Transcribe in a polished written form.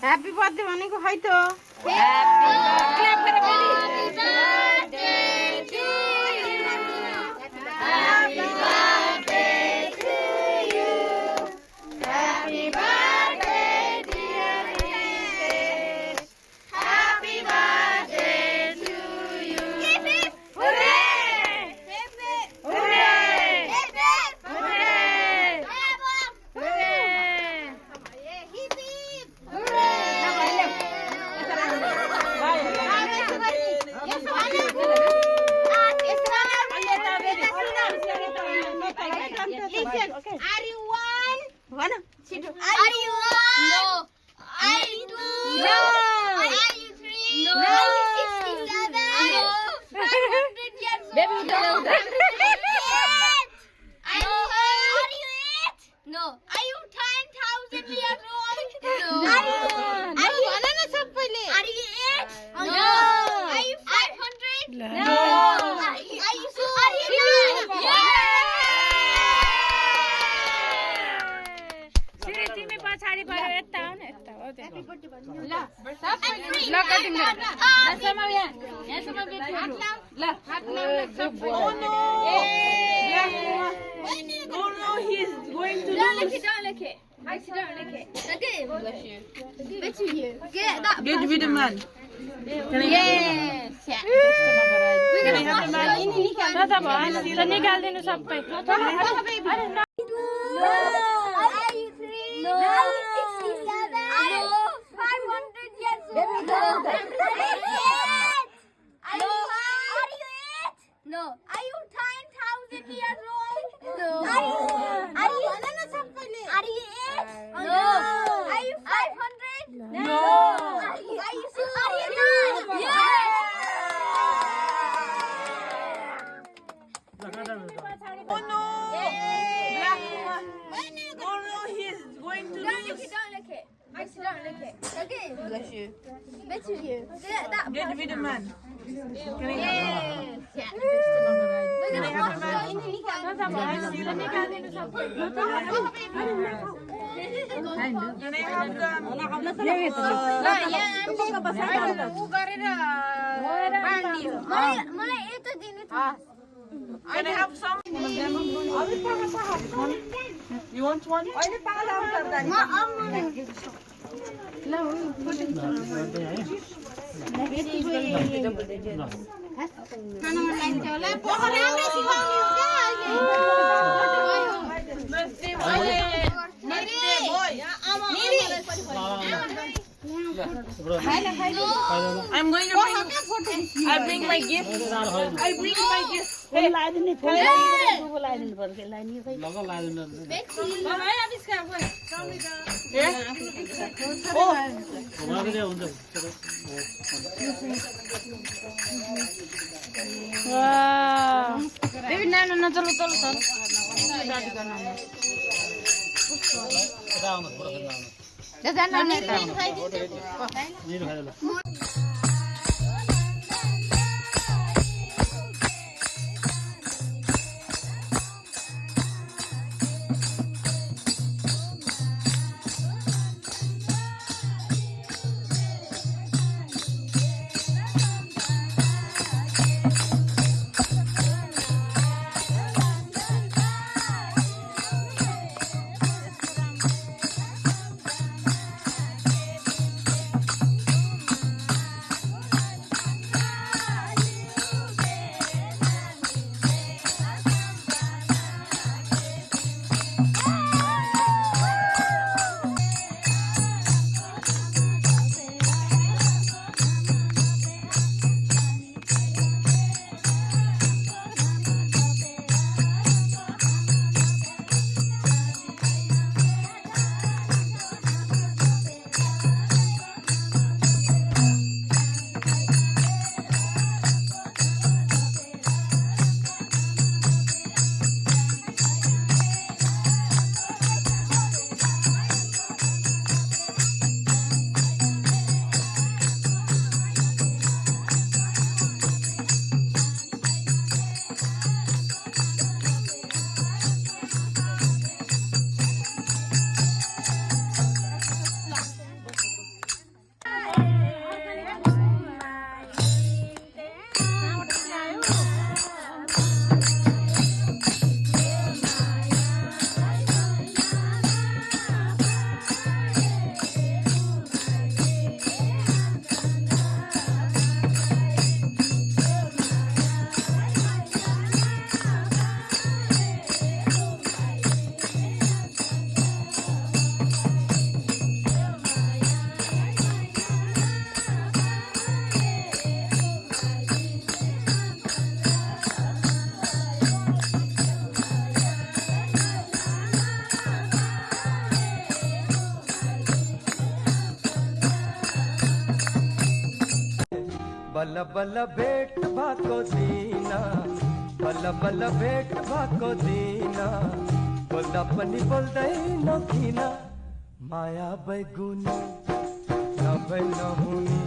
Happy birthday অনেক হয়তো Are you one? One. Are you one? No. Are you two? No. Are you three? No. Are you 67? No. 500 years old? Baby, No. don't. Are you eight? No. Are you 10,000 years old? No. Are you eight? No. Are you 500? No. Are you nine? तिमी पछाडि पऱ्यो यता हो न यता हो Oh no, he's going to lose. Get with the man. Can I have the man? निकाल्दिनु सबै Are you three? No. Are you 67? No. 500 years old? No. Are you eight? No. Are you 10,000 years old? No. Are you eight? No. Are you 500? No. Are you nine? Oh no. Black one. Oh no, he's going to lose. Don't lick it. Don't lick it. Okay. Bless you. Bet you. Get with the man. Can I have Yes. Can I have the man? Can I have the मलाई यता दिनु थियो Can I have some? You want one? I'm going to bring. I bring my gift. I bring my gift. Hey, baby नानो न चलो चलो चलो बल बल भेट भएको दिन, बल बल भेट भएको दिन, बोल्दा पनि बोल्दैन किन, माया बैगुनी नभए नहुनी।